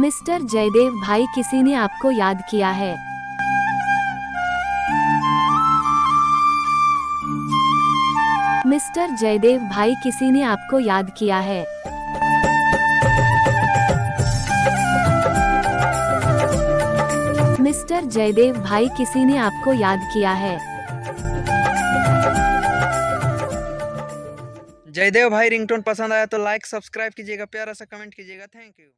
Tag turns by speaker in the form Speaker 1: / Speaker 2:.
Speaker 1: Mister Jaydev भाई, किसी ने आपको याद किया है। मिस्टर जयदेव भाई, किसी ने आपको याद किया है। मिस्टर जयदेव भाई, किसी ने आपको याद किया है।
Speaker 2: जयदेव भाई, रिंगटोन पसंद आया तो लाइक सब्सक्राइब कीजिएगा, प्यारा सा कमेंट कीजिएगा। Thank you.